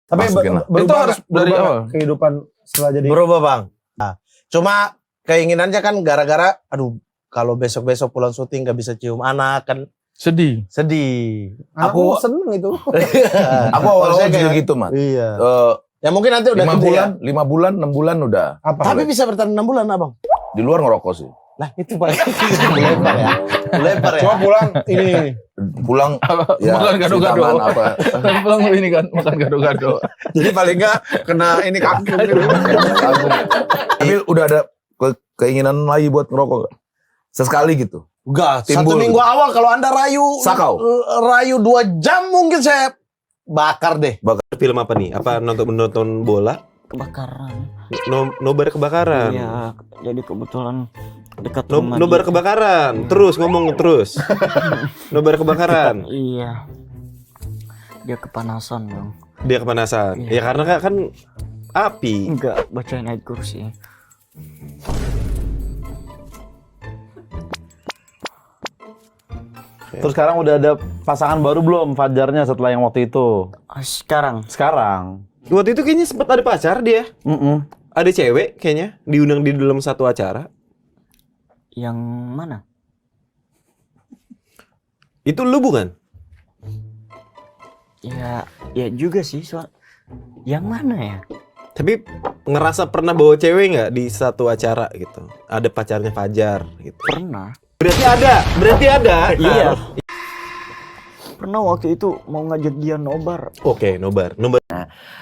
Tapi itu harus dari awal kehidupan setelah jadi berubah bang. Nah, cuma keinginannya kan gara-gara, aduh kalau besok-besok pulang syuting gak bisa cium anak kan sedih. Aku seneng itu. Aku awalnya juga gitu Mat. Iya. Ya mungkin nanti udah 5 bulan, 6 bulan udah. Tapi bisa bertahan 6 bulan abang. Di luar ngerokok sih. Lah itu Pak. Lebar ya. Cuma pulang ini. Pulang ya, makan gado-gado. Pulang ini kan makan gado-gado. Jadi paling enggak kena ini kaki gitu. Tapi udah ada keinginan lagi buat ngerokok gak? Sesekali gitu. Enggak, Timbul. 1 minggu awal kalau Anda rayu Sakau. Rayu 2 jam mungkin saya bakar deh. Film apa nih? Apa menonton bola? Kebakaran. Nobar kebakaran. Iya, jadi kebetulan dekat rumah. Nobar kebakaran. Terus ngomong terus. Nobar kebakaran. Iya. Dia kepanasan, Bang. Dia kepanasan. Iya. Ya karena kan api. Enggak, bacain ayat kursi. Terus sekarang udah ada pasangan baru belum Fajarnya setelah yang waktu itu? Sekarang. Waktu itu kayaknya sempat ada pacar dia. Ada cewek kayaknya diundang di dalam satu acara. Yang mana? Itu lu bukan? Ya juga sih. Yang mana ya? Tapi ngerasa pernah bawa cewek nggak di satu acara gitu? Ada pacarnya Fajar gitu. Pernah. Berarti ada. Iya. Pernah waktu itu mau ngajak dia nobar. Oke, nobar.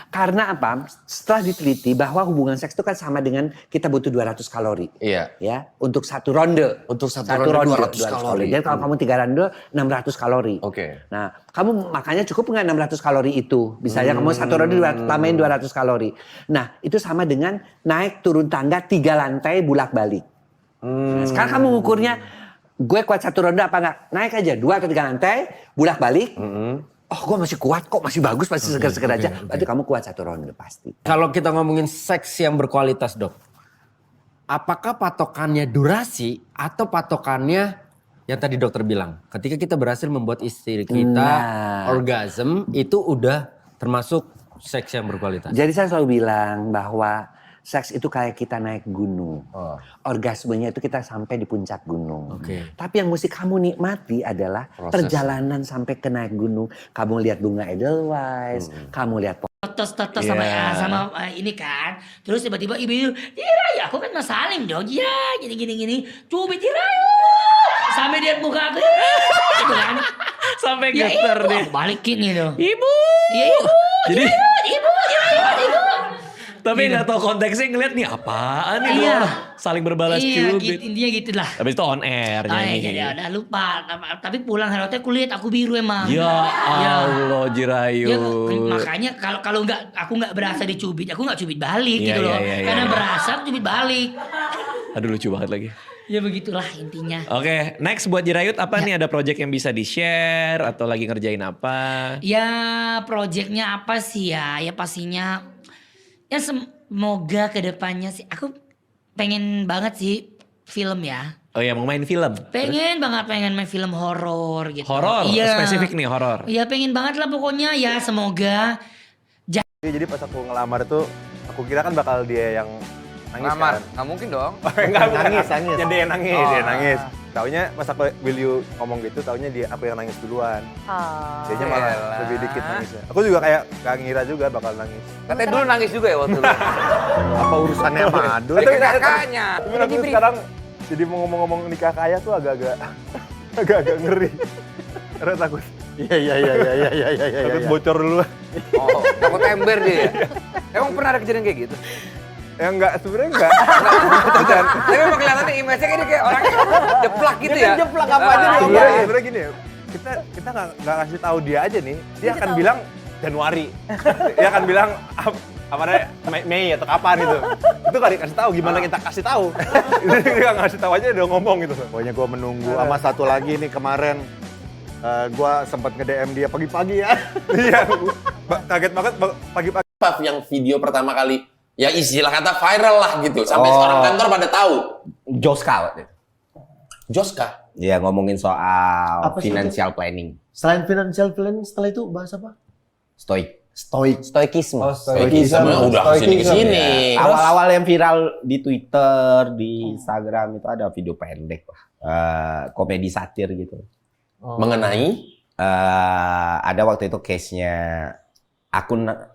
Karena apa? Setelah diteliti bahwa hubungan seks itu kan sama dengan kita butuh 200 kalori. Iya. Ya, untuk satu ronde. Untuk satu ronde 200 kalori. Jadi kalau kamu 3 ronde 600 kalori. Oke. Nah, kamu makannya cukup nggak 600 kalori itu? Misalnya kamu satu ronde tambahin 200 kalori. Nah, itu sama dengan naik turun tangga 3 lantai bulak-balik. Nah, sekarang kamu ngukurnya gue kuat satu ronde apa enggak? Naik aja 2 atau 3 lantai, bulak-balik. Oh, gue masih kuat kok, masih bagus, masih seger-seger aja. Berarti kamu kuat satu ronde pasti. Kalau kita ngomongin seks yang berkualitas, Dok. Apakah patokannya durasi atau patokannya yang tadi dokter bilang? Ketika kita berhasil membuat istri kita orgasm, itu udah termasuk seks yang berkualitas. Jadi saya selalu bilang bahwa seks itu kayak kita naik gunung. Orgasmenya itu kita sampai di puncak gunung. Tapi yang mesti kamu nikmati adalah perjalanan sampai ke naik gunung. Kamu lihat bunga Edelweiss, kamu lihat Totos sama ini kan. Terus tiba-tiba ibu ya aku kan Mas Salim dong. Ya gini. Cubit Rayu. Sampai dia buka aku. Gitu kan. Sampai geter dia. Balikin gitu. Ibu. Iya ibu. Jadi ibu. Tapi nggak tahu konteksnya ngeliat nih apaan nih saling berbalas cubit. Intinya gitu lah. Habis itu on air nyanyi. Iya, udah lupa. Tapi pulang hari kulihat aku biru emang. Ya Allah Jirayu. Ya, makanya kalau nggak aku nggak berasa dicubit, aku nggak cubit balik gitu loh. Karena berasa aku cubit balik. Aduh lucu banget lagi. Ya begitulah intinya. Oke, next buat Jirayut apa nih? Ada project yang bisa di-share atau lagi ngerjain apa? Ya projectnya apa sih ya? Ya pastinya ya semoga kedepannya sih aku pengen banget sih film ya. Oh ya mau main film? Pengen main film horor gitu. Horor? Iya. Spesifik nih horor? Iya pengen banget lah pokoknya ya semoga. Jadi pas aku ngelamar tuh aku kira kan bakal dia yang nangis ngelamar? Kan. Nggak mungkin dong. Enggak nangis. Ya dia yang nangis, Oh. dia nangis. Taunya pas aku will you ngomong gitu, taunya dia aku yang nangis duluan. Dianya malah lebih dikit nangisnya. Aku juga kayak gak ngira juga bakal nangis. Katanya dulu nangis juga ya waktu itu. Apa urusannya sama Adul? Tapi kakaknya. Tapi aku sekarang jadi mau ngomong-ngomong nikah kaya tuh agak-agak ngeri. Karena takut. Iya. Takut bocor dulu. Oh, takut ember dia. Emang pernah ada kejadian kayak gitu? Ya enggak, sebenarnya enggak. Tapi emang kelihatannya image-nya kayak orangnya jeplak gitu ya. Jeplak apa aja dia. Iya, sebenarnya gini ya. Kita enggak kasih tahu dia aja nih. Dia akan bilang Januari. Dia akan bilang apa namanya Mei atau kapan gitu. Itu enggak dikasih tahu, gimana kita kasih tahu. Dia enggak ngasih tahu aja udah ngomong gitu. Pokoknya gua menunggu sama satu lagi nih kemarin gua sempat nge-DM dia pagi-pagi ya. Iya. Kaget banget pagi-pagi. Yang video pertama kali ya istilah kata viral lah gitu. Sampai orang kantor pada tahu. Joska. Joska? Iya ngomongin soal Apa sih financial planning. Selain financial planning setelah itu bahas apa? Stoik. Stoikisme. Stoikisme udah kesini-kesini. Awal-awal yang viral di Twitter, di Instagram itu ada video pendek lah. Komedi satir gitu. Mengenai? Ada waktu itu case-nya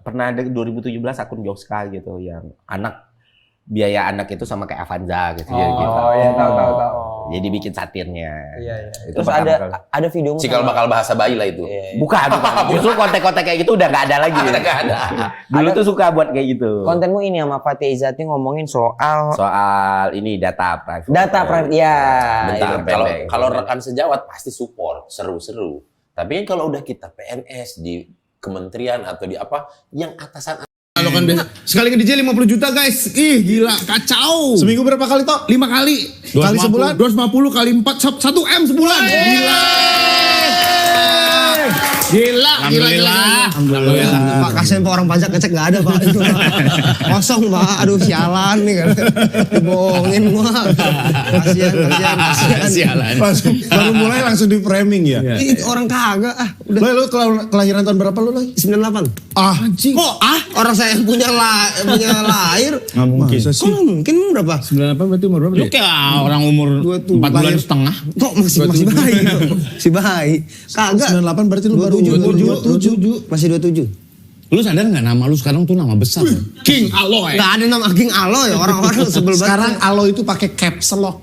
pernah ada 2017 akun Joska gitu yang biaya anak itu sama kayak Avanza gitu. Gitu. Iya, tahu. Jadi bikin satirnya. Iya. Itu Terus ada video Cikal bakal bahasa bayi lah itu. Bukan. Justru konten-konten kayak gitu udah nggak ada lagi. Udah nggak ada. Dulu tuh suka buat kayak gitu. kontenmu ini sama Fatih Izzati ngomongin soal ini data private. ya. Bentar, kalau rekan sejawat pasti support, seru-seru. Tapi kan kalau udah kita PNS di kementerian atau di apa, yang atasan Kalau kan biasa sekali nge-DJ 50 juta guys. Ih gila kacau. Seminggu berapa kali toh? 5 kali. Kali sebulan 250 kali 4 1 M sebulan. Gila. Alhamdulillah. Pak kasihan Pak orang pajak ngecek nggak ada Pak. Itu, Pak. Kosong Pak. Aduh sialan nih kan. Dibohongin gua. Kasihan. Baru mulai langsung di framing ya. Orang kagak Udah. Lo kelahiran tahun berapa lo? 98. Anjing. Kok orang saya yang punya lahir. Nggak mungkin. Kok nggak mungkin berapa? 98 berarti umur berapa? Lu kayak orang umur 4 bulan setengah. Kok masih bayi? Masih bayi. Kagak. 98 berarti lu baru 27. Masih 27. Lu sadar nggak nama lu sekarang tuh nama besar? King Aloy. Nggak ada nama King Aloy. Orang-orang sebel banget. Sekarang Aloy itu pakai caps lock.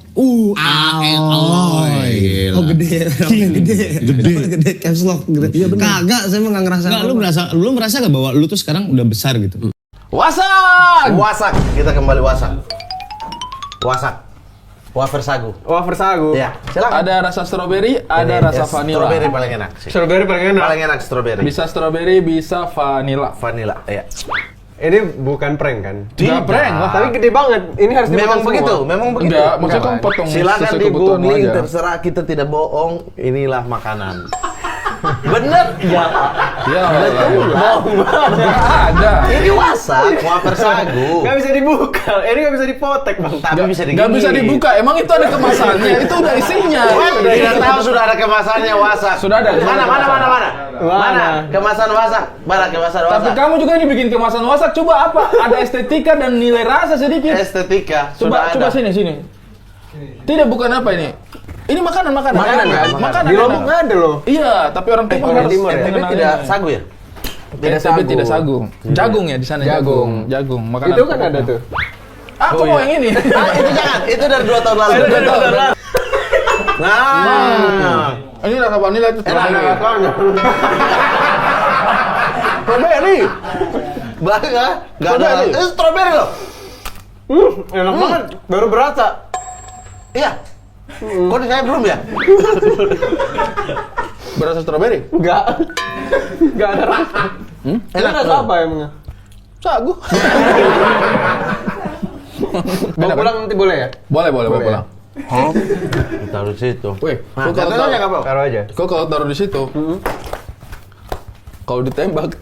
Aloy. Oh gede. Gede caps lock. Iya benar. Kagak, saya mah nggak ngerasa. Lu merasa nggak bahwa lu tuh sekarang udah besar gitu? Wasak. Kita kembali wasak. Wafer sagu. Ya, silakan. Ada rasa strawberry, ada rasa vanilla. Strawberry paling enak sih. Paling enak strawberry. Bisa strawberry, bisa vanilla. Vanilla, ya. Ini bukan prank kan? Tidak prank lah. Tapi gede banget. Ini harus Memang dimakan begitu, semua. memang begitu. Enggak, maksudnya kamu potong Silakan sesuai di kebutuhanmu googling, aja. terserah, kita tidak bohong. Inilah makanan. Bener? Ya. Bohong banget. Ada. Ini wafer sagu. Gak bisa dibuka. Ini gak bisa dipotek bang. Tapi bisa digigit. Gak bisa dibuka, emang itu ada kemasannya, itu udah isinya. Tidak tahu sudah ada kemasannya wasak. Sudah ada. Mana? Kemasan wasak. Tapi kamu juga ini bikin kemasan wasak, coba apa? Ada estetika dan nilai rasa sedikit. Estetika. Coba sini. Tidak, bukan apa ini? Ini makanan kan? Di Lombok nggak ada loh. Iya, tapi orang Timur harus. Tapi tidak sagu ya? Tidak sagu. Jagung ya di sana. Jagung. Makanan. Itu kan ada tuh. Aku mau yang ini. Itu jangan. Itu dari 2 tahun lalu. Nah. Ini rasa vanilla itu. Strawberry. Enggak ada. Itu strawberry loh. Enak banget. Baru berasa. Iya. Kok saya belum ya? Berasa strawberry? Enggak ada rasa. Enak rasa apa emangnya? Sagu. Bawa pulang nanti boleh ya? Boleh pulang. Taruh di situ. Wih, Taruh aja. kok kalau taruh di situ? Kalau ditembak,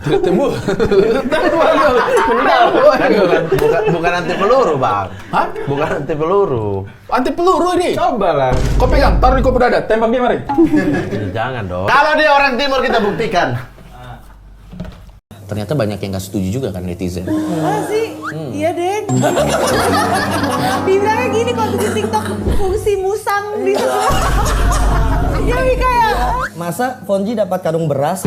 Bukan anti peluru, Bang. Hah? Bukan anti peluru. Anti peluru ini. Coba lah. Kau pegang, taruh di kau dada, tembak dia mari. Jangan dong. Kalau dia orang timur kita buktikan. Ternyata banyak yang nggak setuju juga kan netizen. Sih? Iya, Dek. Dibilangnya gini kalau bikin TikTok fungsi musang di semua. Ya, Mika ya. Masa Fonji dapat karung beras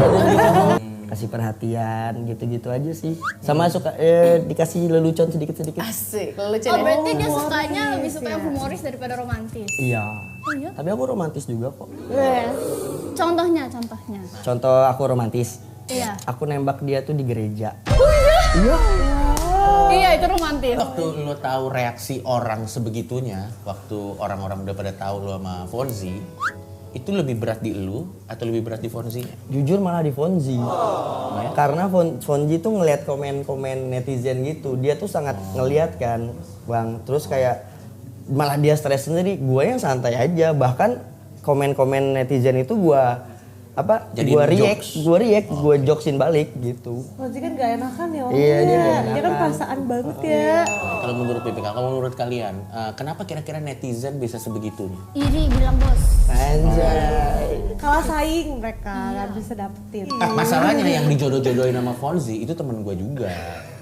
kasih perhatian gitu-gitu aja sih. Sama suka dikasih lelucon sedikit-sedikit. Asik, lelucon. Oh, berarti dia sukanya lebih suka yang humoris daripada romantis. Iya. Oh, iya? Tapi aku romantis juga kok. Contohnya. Contoh aku romantis. Iya. Aku nembak dia tuh di gereja. Iya, itu romantis. Waktu lo tahu reaksi orang sebegitunya, waktu orang-orang udah pada tahu lo sama Fonzi, itu lebih berat di lu atau lebih berat di Fonzi-nya? Jujur malah di Fonzi. Karena Fonzi tuh ngelihat komen-komen netizen gitu, dia tuh sangat ngelihat kan, Bang. Terus kayak malah dia stres sendiri, gue yang santai aja. Bahkan komen-komen netizen itu gue gue react, gue joksin balik gitu. Fonzi kan gak enakan ya orangnya. Iya, dia gak Dia kan perasaan banget ya. Kalau menurut PPK, kalau menurut kalian, kenapa kira-kira netizen bisa sebegitunya? Iri bilang bos. Anjay. Kalah saing mereka, gak bisa dapetin. Masalahnya yang dijodoh-jodohin sama Fonzi itu temen gue juga.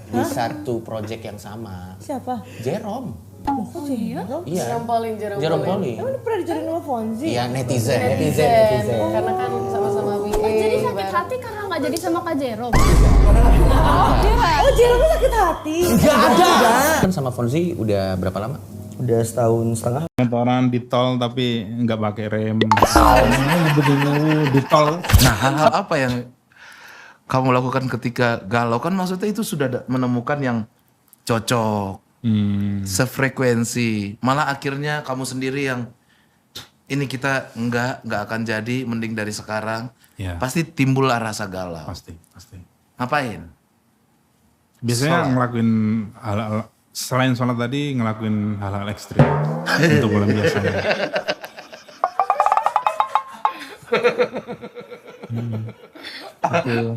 Di satu project yang sama. Siapa? Jerome. Oh, kok iya? Iya. Jerome Pauline. Emang dia pernah dijodohin sama Fonzi? Iya, netizen. Karena kan sama-sama WA. Oh, jadi sakit hati karena nggak jadi sama Kak Jerome. Oh, Jerome sakit hati? Gak ada. Kan sama Fonzi udah berapa lama? Udah setahun setengah. Motoran di tol tapi nggak pakai rem. Di tol. Nah, hal-hal apa yang kamu lakukan ketika galau? Kan maksudnya itu sudah menemukan yang cocok, sefrekuensi. Malah akhirnya kamu sendiri yang ini kita nggak akan jadi, mending dari sekarang. Ya. Pasti timbullah rasa galau. Pasti. Ngapain? Biasanya ngelakuin hal-hal selain sholat tadi ngelakuin hal-hal ekstrim untuk melampiaskannya.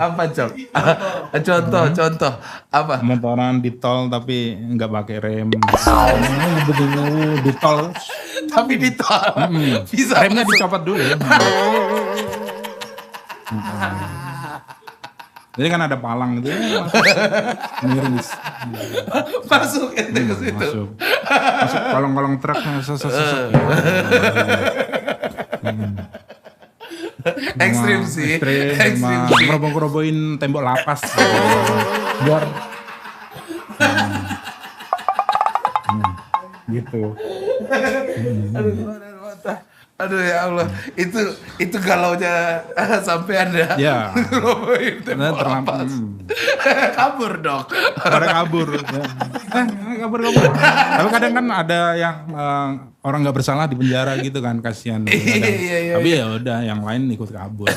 Apa contoh apa? Motoran di tol tapi nggak pakai rem. Di tol. Tapi di tol. Bisa. Remnya dicopot dulu ya. Jadi kan ada palang gitu ya. Miris. Masuk ente ke situ. Masuk kolong-kolong truknya. Ekstrim sih. Ekstrim. Ngerobok-ngerobokin tembok lapas. Biar. Gitu. Aduh ya Allah, itu galaunya sampai Anda ngerobohin tembok lapas. Kabur dong. Pada kabur. Kabur. Tapi kadang kan ada yang orang nggak bersalah di penjara gitu kan, kasihan. Iya. Tapi ya udah, yang lain ikut kabur.